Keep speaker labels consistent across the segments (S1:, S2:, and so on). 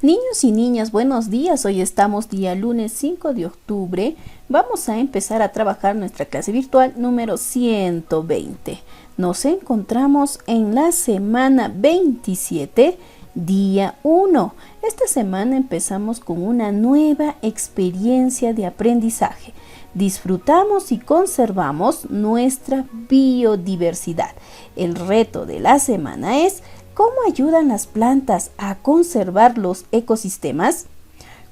S1: Niños y niñas, buenos días. Hoy estamos día lunes 5 de octubre. Vamos a empezar a trabajar nuestra clase virtual número 120. Nos encontramos en la semana 27, día 1. Esta semana empezamos con una nueva experiencia de aprendizaje. Disfrutamos y conservamos nuestra biodiversidad. El reto de la semana es: ¿cómo ayudan las plantas a conservar los ecosistemas?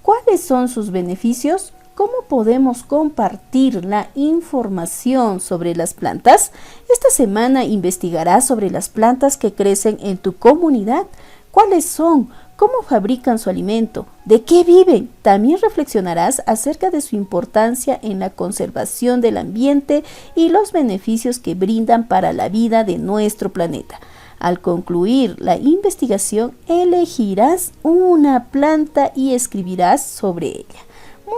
S1: ¿Cuáles son sus beneficios? ¿Cómo podemos compartir la información sobre las plantas? Esta semana investigarás sobre las plantas que crecen en tu comunidad. ¿Cuáles son? ¿Cómo fabrican su alimento? ¿De qué viven? También reflexionarás acerca de su importancia en la conservación del ambiente y los beneficios que brindan para la vida de nuestro planeta. Al concluir la investigación, elegirás una planta y escribirás sobre ella.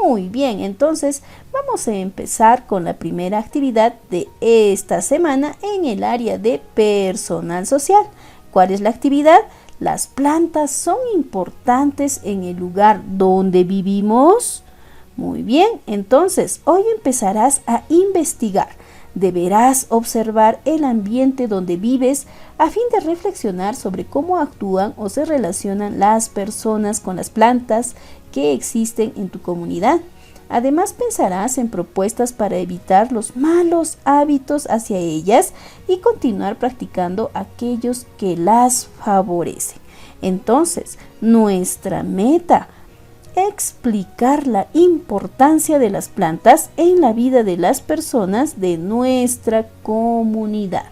S1: Muy bien, entonces vamos a empezar con la primera actividad de esta semana en el área de personal social. ¿Cuál es la actividad? ¿Las plantas son importantes en el lugar donde vivimos? Muy bien, entonces hoy empezarás a investigar. Deberás observar el ambiente donde vives a fin de reflexionar sobre cómo actúan o se relacionan las personas con las plantas que existen en tu comunidad. Además, pensarás en propuestas para evitar los malos hábitos hacia ellas y continuar practicando aquellos que las favorecen. Entonces, nuestra meta: explicar la importancia de las plantas en la vida de las personas de nuestra comunidad.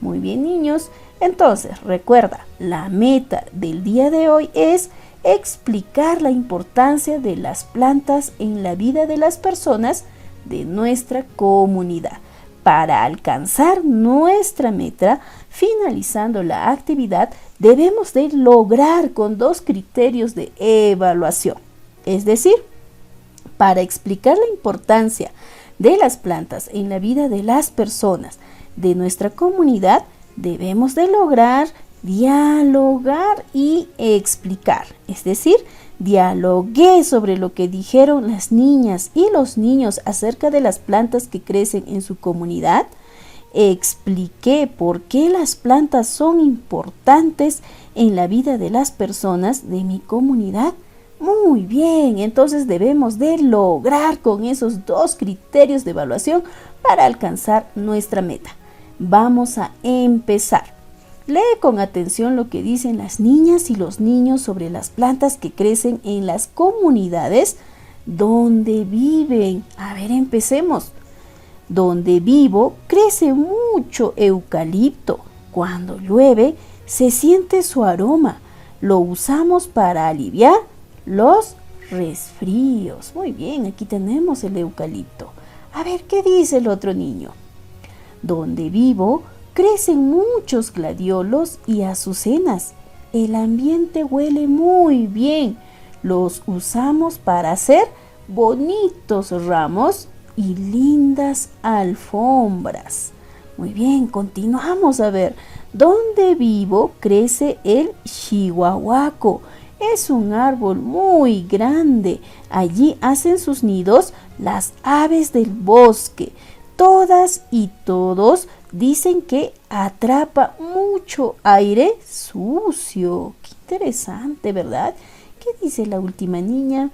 S1: Muy bien, niños. Entonces, recuerda, la meta del día de hoy es explicar la importancia de las plantas en la vida de las personas de nuestra comunidad. Para alcanzar nuestra meta, finalizando la actividad, debemos de lograr con 2 criterios de evaluación. Es decir, para explicar la importancia de las plantas en la vida de las personas de nuestra comunidad, debemos de lograr dialogar y explicar. Es decir, dialogué sobre lo que dijeron las niñas y los niños acerca de las plantas que crecen en su comunidad. Expliqué por qué las plantas son importantes en la vida de las personas de mi comunidad. Muy bien, entonces debemos de lograr con esos 2 criterios de evaluación para alcanzar nuestra meta. Vamos a empezar. Lee con atención lo que dicen las niñas y los niños sobre las plantas que crecen en las comunidades donde viven. A ver, empecemos. Donde vivo crece mucho eucalipto. Cuando llueve se siente su aroma. Lo usamos para aliviar los resfríos. Muy bien, aquí tenemos el eucalipto. A ver, ¿qué dice el otro niño? Donde vivo crecen muchos gladiolos y azucenas. El ambiente huele muy bien. Los usamos para hacer bonitos ramos y lindas alfombras. Muy bien, continuamos a ver. Donde vivo crece el chihuahuaco. Es un árbol muy grande. Allí hacen sus nidos las aves del bosque. Todas y todos dicen que atrapa mucho aire sucio. Qué interesante, ¿verdad? ¿Qué dice la última niña?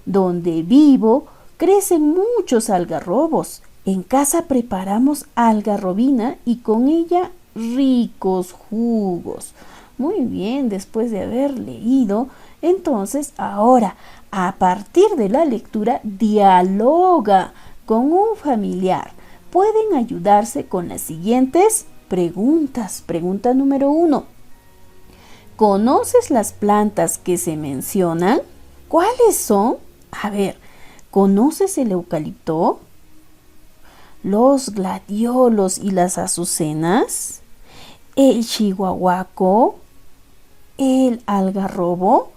S1: Donde vivo crecen muchos algarrobos. En casa preparamos algarrobina y con ella ricos jugos. Muy bien, después de haber leído, entonces ahora, a partir de la lectura, dialoga con un familiar. Pueden ayudarse con las siguientes preguntas. Pregunta número 1. ¿Conoces las plantas que se mencionan? ¿Cuáles son? A ver, ¿conoces el eucalipto? ¿Los gladiolos y las azucenas? ¿El chihuahuaco? ¿El algarrobo?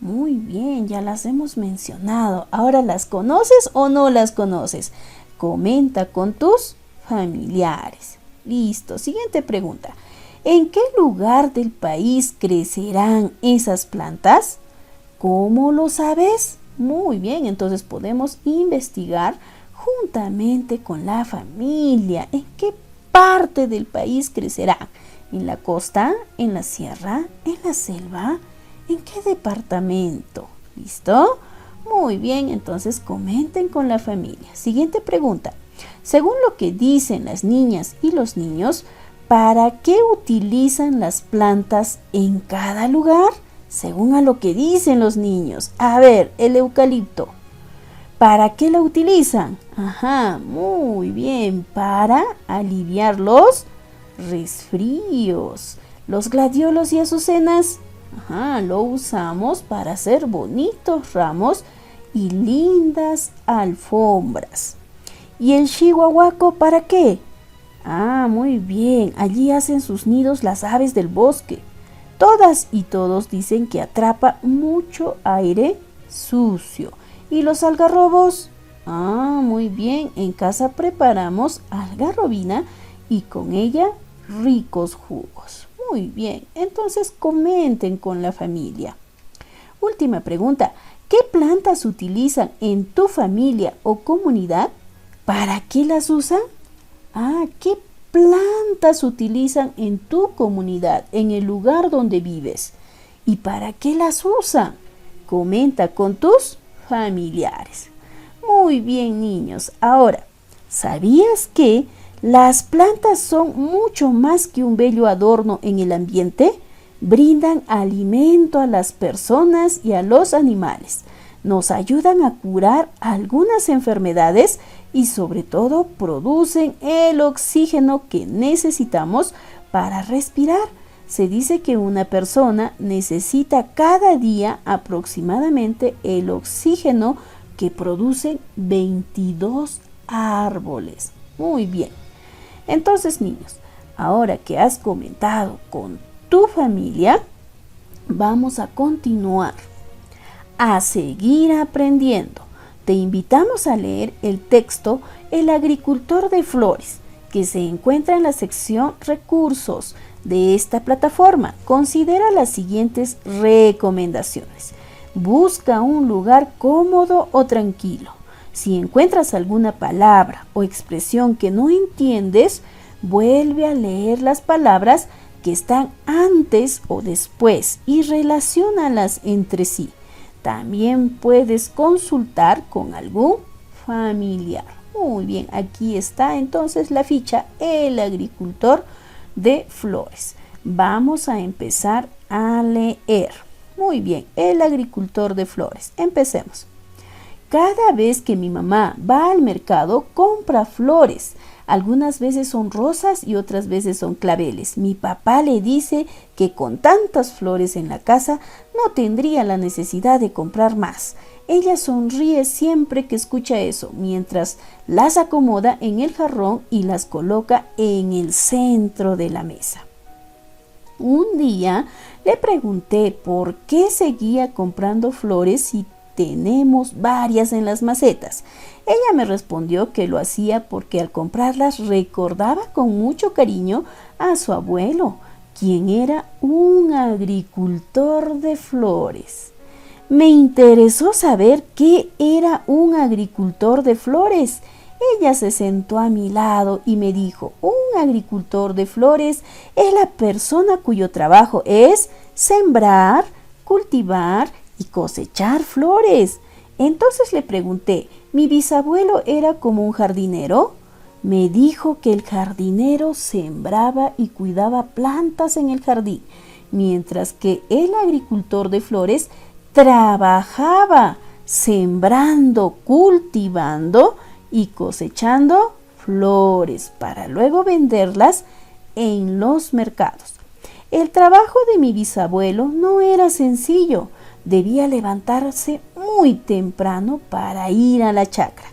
S1: Muy bien, ya las hemos mencionado. Ahora, ¿las conoces o no las conoces? Comenta con tus familiares. Listo. Siguiente pregunta. ¿En qué lugar del país crecerán esas plantas? ¿Cómo lo sabes? Muy bien, entonces podemos investigar juntamente con la familia en qué parte del país crecerá. ¿En la costa? ¿En la sierra? ¿En la selva? ¿En qué departamento? ¿Listo? Muy bien, entonces comenten con la familia. Siguiente pregunta. Según lo que dicen las niñas y los niños, ¿para qué utilizan las plantas en cada lugar? Según a lo que dicen los niños. A ver, el eucalipto. ¿Para qué la utilizan? Ajá, muy bien, para aliviar los resfríos. Los gladiolos y azucenas, ajá, lo usamos para hacer bonitos ramos y lindas alfombras. ¿Y el chihuahuaco para qué? Ah, muy bien, allí hacen sus nidos las aves del bosque. Todas y todos dicen que atrapa mucho aire sucio. ¿Y los algarrobos? Ah, muy bien, en casa preparamos algarrobina y con ella ricos jugos. Muy bien, entonces comenten con la familia. Última pregunta, ¿qué plantas utilizan en tu familia o comunidad? ¿Para qué las usan? Ah, ¿qué plantas utilizan en tu comunidad, en el lugar donde vives? ¿Y para qué las usan? Comenta con tus familiares. Muy bien, niños. Ahora, ¿sabías que las plantas son mucho más que un bello adorno en el ambiente? Brindan alimento a las personas y a los animales. Nos ayudan a curar algunas enfermedades y sobre todo producen el oxígeno que necesitamos para respirar. Se dice que una persona necesita cada día aproximadamente el oxígeno que producen 22 árboles. Muy bien. Entonces, niños, ahora que has comentado con tu familia, vamos a continuar a seguir aprendiendo. Te invitamos a leer el texto El agricultor de flores, que se encuentra en la sección Recursos de esta plataforma. Considera las siguientes recomendaciones. Busca un lugar cómodo o tranquilo. Si encuentras alguna palabra o expresión que no entiendes, vuelve a leer las palabras que están antes o después y relaciónalas entre sí. También puedes consultar con algún familiar. Muy bien, aquí está entonces la ficha El agricultor de flores. Vamos a empezar a leer. Muy bien, El agricultor de flores. Empecemos. Cada vez que mi mamá va al mercado, compra flores. Algunas veces son rosas y otras veces son claveles. Mi papá le dice que con tantas flores en la casa no tendría la necesidad de comprar más. Ella sonríe siempre que escucha eso, mientras las acomoda en el jarrón y las coloca en el centro de la mesa. Un día le pregunté por qué seguía comprando flores si tenemos varias en las macetas. Ella me respondió que lo hacía porque al comprarlas recordaba con mucho cariño a su abuelo, quien era un agricultor de flores. Me interesó saber qué era un agricultor de flores. Ella se sentó a mi lado y me dijo, un agricultor de flores es la persona cuyo trabajo es sembrar, cultivar y cosechar flores. Entonces le pregunté, ¿mi bisabuelo era como un jardinero? Me dijo que el jardinero sembraba y cuidaba plantas en el jardín, mientras que el agricultor de flores trabajaba sembrando, cultivando y cosechando flores para luego venderlas en los mercados. El trabajo de mi bisabuelo no era sencillo. Debía levantarse muy temprano para ir a la chacra,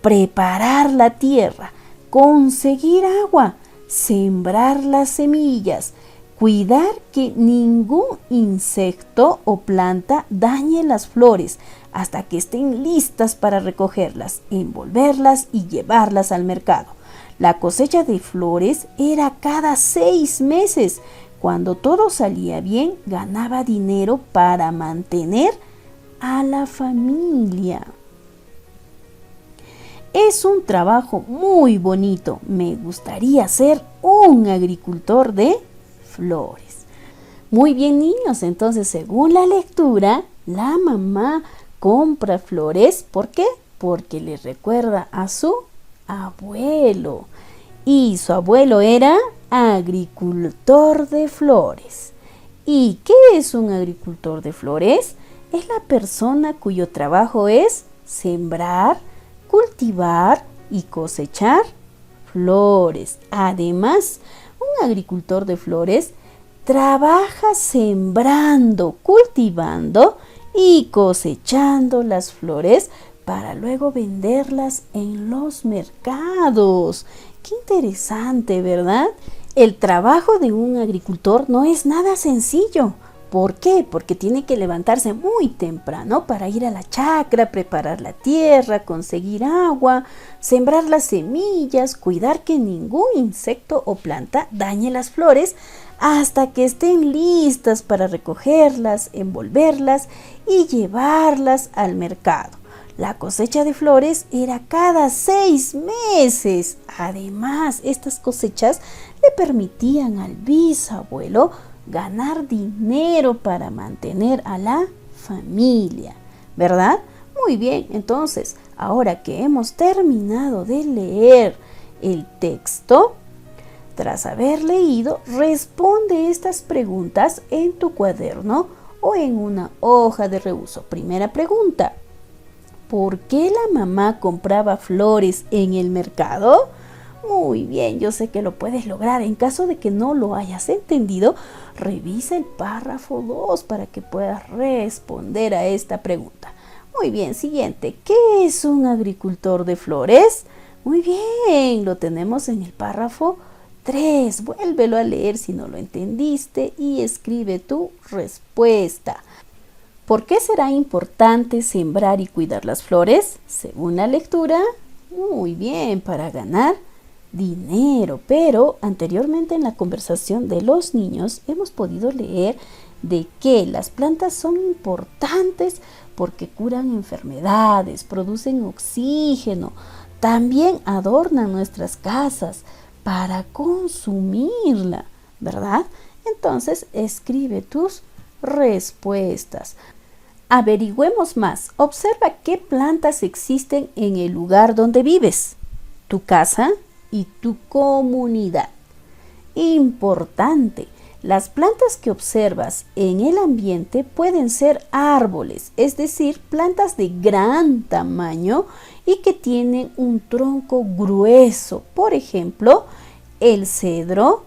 S1: preparar la tierra, conseguir agua, sembrar las semillas, cuidar que ningún insecto o planta dañe las flores hasta que estén listas para recogerlas, envolverlas y llevarlas al mercado. La cosecha de flores era cada 6 meses. Cuando todo salía bien, ganaba dinero para mantener a la familia. Es un trabajo muy bonito. Me gustaría ser un agricultor de flores. Muy bien, niños, entonces según la lectura, la mamá compra flores. ¿Por qué? Porque le recuerda a su abuelo. Y su abuelo era agricultor de flores. ¿Y qué es un agricultor de flores? Es la persona cuyo trabajo es sembrar, cultivar y cosechar flores. Además, un agricultor de flores trabaja sembrando, cultivando y cosechando las flores para luego venderlas en los mercados. Qué interesante, ¿verdad? El trabajo de un agricultor no es nada sencillo. ¿Por qué? Porque tiene que levantarse muy temprano para ir a la chacra, preparar la tierra, conseguir agua, sembrar las semillas, cuidar que ningún insecto o planta dañe las flores hasta que estén listas para recogerlas, envolverlas y llevarlas al mercado. La cosecha de flores era cada 6 meses. Además, estas cosechas le permitían al bisabuelo ganar dinero para mantener a la familia, ¿verdad? Muy bien, entonces, ahora que hemos terminado de leer el texto, tras haber leído, responde estas preguntas en tu cuaderno o en una hoja de reuso. Primera pregunta: ¿por qué la mamá compraba flores en el mercado? Muy bien, yo sé que lo puedes lograr. En caso de que no lo hayas entendido, revisa el párrafo 2 para que puedas responder a esta pregunta. Muy bien, siguiente. ¿Qué es un agricultor de flores? Muy bien, lo tenemos en el párrafo 3. Vuélvelo a leer si no lo entendiste y escribe tu respuesta. ¿Por qué será importante sembrar y cuidar las flores? Según la lectura, muy bien, para ganar dinero. Pero anteriormente en la conversación de los niños hemos podido leer de que las plantas son importantes porque curan enfermedades, producen oxígeno, también adornan nuestras casas para consumirla, ¿verdad? Entonces escribe tus respuestas. Averigüemos más. Observa qué plantas existen en el lugar donde vives, tu casa y tu comunidad. Importante, las plantas que observas en el ambiente pueden ser árboles, es decir, plantas de gran tamaño y que tienen un tronco grueso. Por ejemplo, el cedro,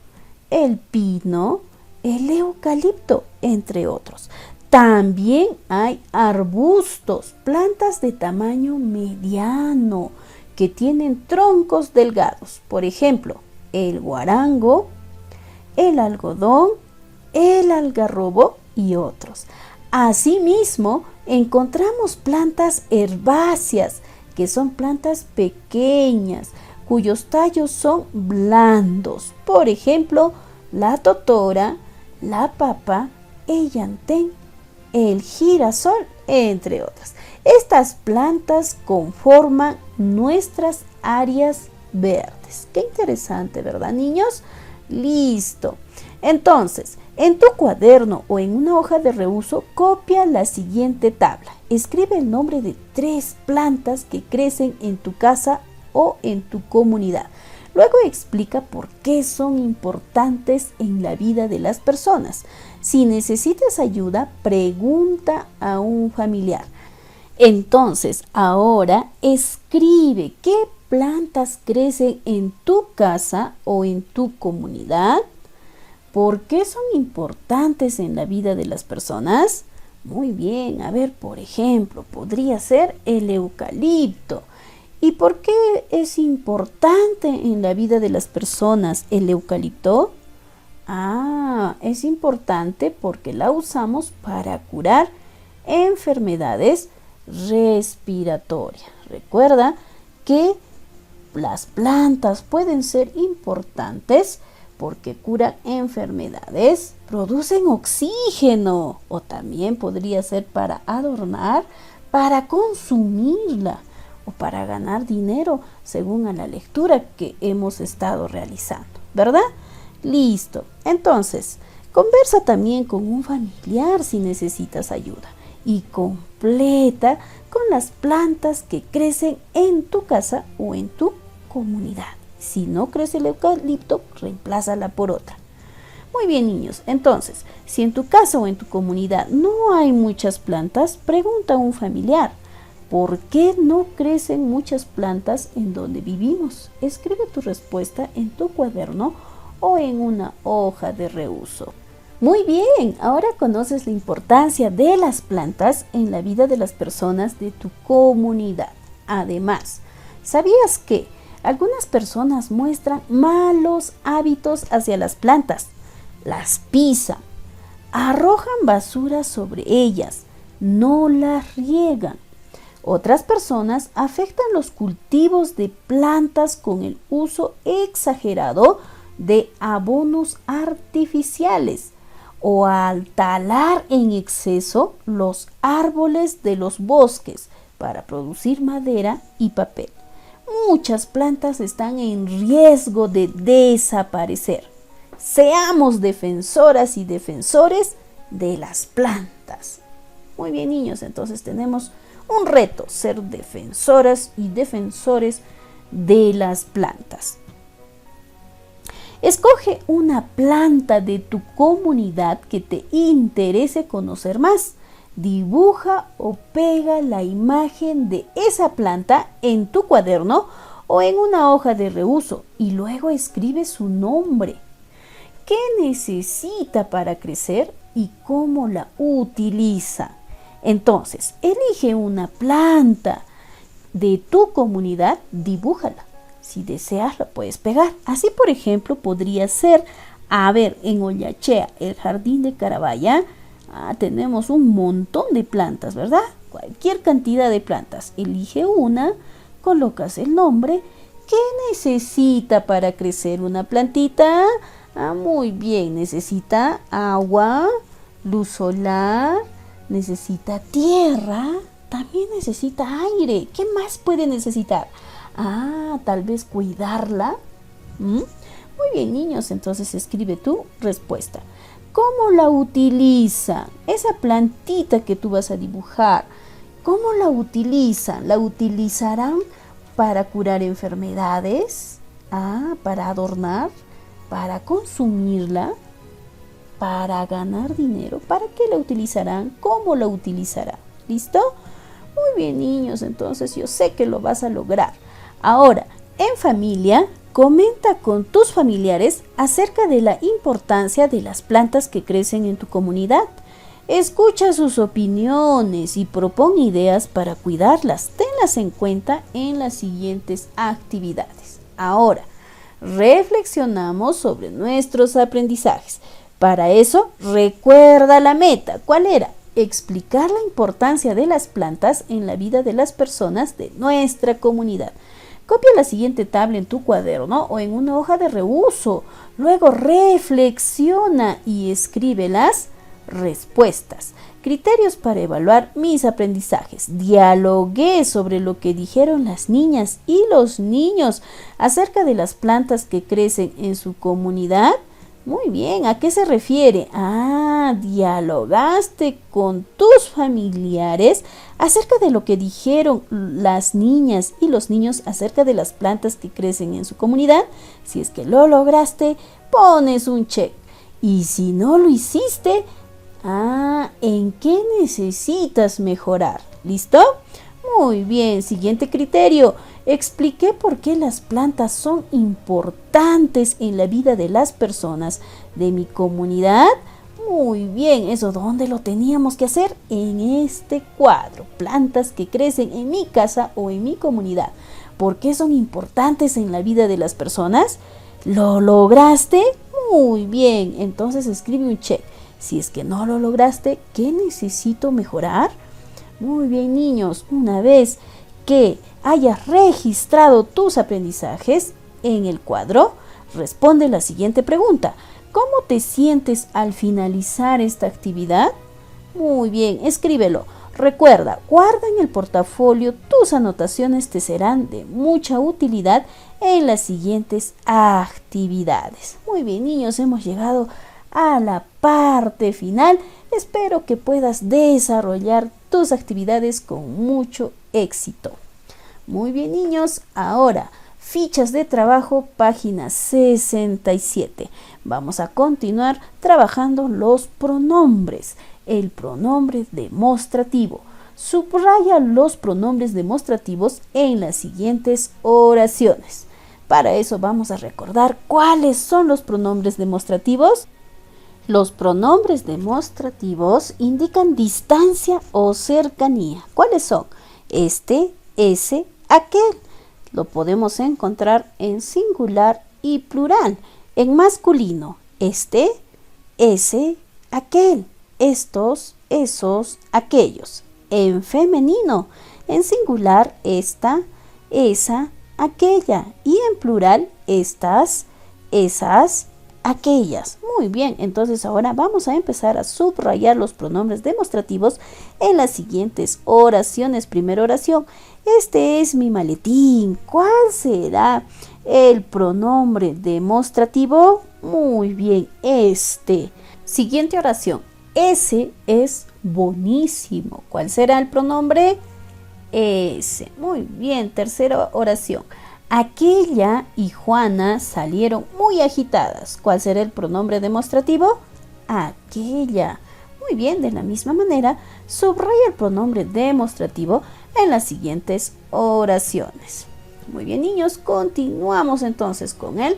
S1: el pino, el eucalipto, entre otros. También hay arbustos, plantas de tamaño mediano, que tienen troncos delgados. Por ejemplo, el guarango, el algodón, el algarrobo y otros. Asimismo, encontramos plantas herbáceas, que son plantas pequeñas, cuyos tallos son blandos. Por ejemplo, la totora, la papa, el llantén, el girasol, entre otras. Estas plantas conforman nuestras áreas verdes. Qué interesante, ¿verdad, niños? Listo. Entonces, en tu cuaderno o en una hoja de reuso, copia la siguiente tabla. Escribe el nombre de 3 plantas que crecen en tu casa o en tu comunidad. Luego explica por qué son importantes en la vida de las personas. Si necesitas ayuda, pregunta a un familiar. Entonces, ahora escribe qué plantas crecen en tu casa o en tu comunidad. ¿Por qué son importantes en la vida de las personas? Muy bien, a ver, por ejemplo, podría ser el eucalipto. ¿Y por qué es importante en la vida de las personas el eucalipto? Es importante porque la usamos para curar enfermedades respiratorias. Recuerda que las plantas pueden ser importantes porque curan enfermedades, producen oxígeno o también podría ser para adornar, para consumirla o para ganar dinero según a la lectura que hemos estado realizando, ¿verdad? Listo. Entonces, conversa también con un familiar si necesitas ayuda y completa con las plantas que crecen en tu casa o en tu comunidad. Si no crece el eucalipto, reemplázala por otra. Muy bien, niños. Entonces, si en tu casa o en tu comunidad no hay muchas plantas, pregunta a un familiar. ¿Por qué no crecen muchas plantas en donde vivimos? Escribe tu respuesta en tu cuaderno o en una hoja de reuso. Muy bien, ahora conoces la importancia de las plantas en la vida de las personas de tu comunidad. Además, ¿sabías que algunas personas muestran malos hábitos hacia las plantas? Las pisan, arrojan basura sobre ellas, no las riegan. Otras personas afectan los cultivos de plantas con el uso exagerado de abonos artificiales o al talar en exceso los árboles de los bosques para producir madera y papel. Muchas plantas están en riesgo de desaparecer. Seamos defensoras y defensores de las plantas. Muy bien, niños, entonces tenemos un reto, ser defensoras y defensores de las plantas. Escoge una planta de tu comunidad que te interese conocer más. Dibuja o pega la imagen de esa planta en tu cuaderno o en una hoja de reuso y luego escribe su nombre. ¿Qué necesita para crecer y cómo la utiliza? Entonces, elige una planta de tu comunidad, dibújala. Si deseas, la puedes pegar. Así, por ejemplo, podría ser, en Ollachea, el jardín de Carabaya, tenemos un montón de plantas, ¿verdad? Cualquier cantidad de plantas. Elige una, colocas el nombre. ¿Qué necesita para crecer una plantita? Muy bien, necesita agua, luz solar, necesita tierra, también necesita aire. ¿Qué más puede necesitar? Tal vez cuidarla. Muy bien, niños, entonces escribe tu respuesta. ¿Cómo la utiliza? Esa plantita que tú vas a dibujar, ¿cómo la utilizan? ¿La utilizarán para curar enfermedades? Para adornar, para consumirla, para ganar dinero. ¿Para qué la utilizarán? ¿Cómo la utilizarán? ¿Listo? Muy bien, niños, entonces yo sé que lo vas a lograr. Ahora, en familia, comenta con tus familiares acerca de la importancia de las plantas que crecen en tu comunidad. Escucha sus opiniones y propon ideas para cuidarlas. Tenlas en cuenta en las siguientes actividades. Ahora, reflexionamos sobre nuestros aprendizajes. Para eso, recuerda la meta. ¿Cuál era? Explicar la importancia de las plantas en la vida de las personas de nuestra comunidad. Copia la siguiente tabla en tu cuaderno o en una hoja de reuso. Luego reflexiona y escribe las respuestas. Criterios para evaluar mis aprendizajes. Dialogué sobre lo que dijeron las niñas y los niños acerca de las plantas que crecen en su comunidad. Muy bien, ¿a qué se refiere? Dialogaste con tus familiares acerca de lo que dijeron las niñas y los niños acerca de las plantas que crecen en su comunidad. Si es que lo lograste, pones un check. Y si no lo hiciste, ¿en qué necesitas mejorar? ¿Listo? Muy bien, siguiente criterio. Expliqué por qué las plantas son importantes en la vida de las personas de mi comunidad. Muy bien, ¿eso dónde lo teníamos que hacer? En este cuadro. Plantas que crecen en mi casa o en mi comunidad. ¿Por qué son importantes en la vida de las personas? ¿Lo lograste? Muy bien, entonces escribe un check. Si es que no lo lograste, ¿qué necesito mejorar? Muy bien, niños, una vez que hayas registrado tus aprendizajes en el cuadro, Responde la siguiente pregunta. ¿Cómo te sientes al finalizar esta actividad? Muy bien, escríbelo. Recuerda, guarda en el portafolio, tus anotaciones te serán de mucha utilidad en las siguientes actividades. Muy bien, niños, hemos llegado a la parte final. Espero que puedas desarrollar tus actividades con mucho éxito. Muy bien, niños, ahora fichas de trabajo, página 67. Vamos a continuar trabajando los pronombres. El pronombre demostrativo. Subraya los pronombres demostrativos en las siguientes oraciones. Para eso vamos a recordar cuáles son los pronombres demostrativos. Los pronombres demostrativos indican distancia o cercanía. ¿Cuáles son? Este, ese, aquel. Lo podemos encontrar en singular y plural. En masculino, este, ese, aquel. Estos, esos, aquellos. En femenino, en singular, esta, esa, aquella. Y en plural, estas, esas, aquellas. Muy bien, entonces ahora vamos a empezar a subrayar los pronombres demostrativos en las siguientes oraciones. Primera oración, este es mi maletín. ¿Cuál será el pronombre demostrativo? Muy bien, este. Siguiente oración, ese es buenísimo. ¿Cuál será el pronombre? Ese. Muy bien, tercera oración. Aquella y Juana salieron muy agitadas. ¿Cuál será el pronombre demostrativo? Aquella. Muy bien, de la misma manera, subraya el pronombre demostrativo en las siguientes oraciones. Muy bien, niños, continuamos entonces con el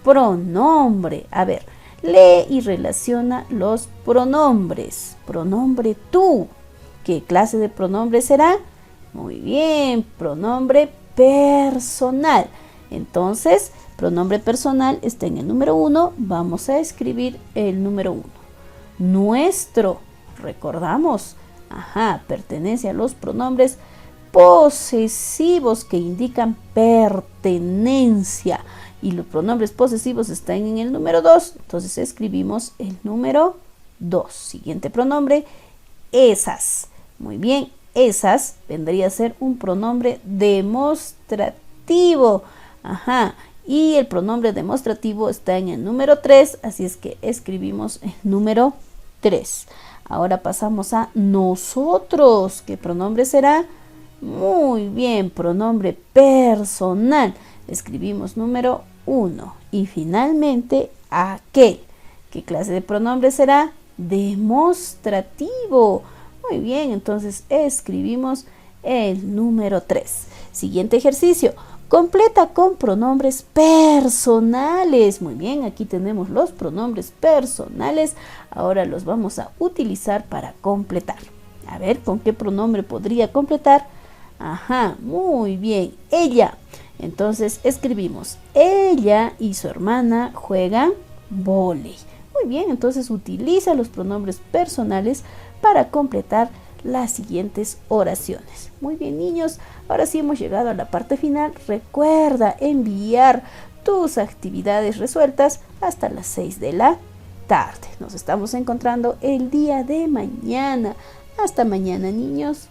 S1: pronombre. A ver, lee y relaciona los pronombres. Pronombre tú. ¿Qué clase de pronombre será? Muy bien, pronombre personal. Entonces, pronombre personal está en el número 1. Vamos a escribir el número 1. Nuestro, recordamos, pertenece a los pronombres posesivos que indican pertenencia. Y los pronombres posesivos están en el número 2. Entonces escribimos el número 2. Siguiente pronombre, esas. Muy bien, esas vendría a ser un pronombre demostrativo. Y el pronombre demostrativo está en el número 3. Así es que escribimos el número 3. Ahora pasamos a nosotros. ¿Qué pronombre será? Muy bien, pronombre personal. Escribimos número 1. Y finalmente, aquel. ¿Qué clase de pronombre será? Demostrativo. Muy bien, entonces escribimos el número 3. Siguiente ejercicio. Completa con pronombres personales. Muy bien, aquí tenemos los pronombres personales. Ahora los vamos a utilizar para completar. A ver, ¿con qué pronombre podría completar? Muy bien, ella. Entonces escribimos, ella y su hermana juegan vóley. Muy bien, entonces utiliza los pronombres personales para completar las siguientes oraciones. Muy bien, niños, ahora sí hemos llegado a la parte final. Recuerda enviar tus actividades resueltas hasta las 6 de la tarde. Nos estamos encontrando el día de mañana. Hasta mañana, niños.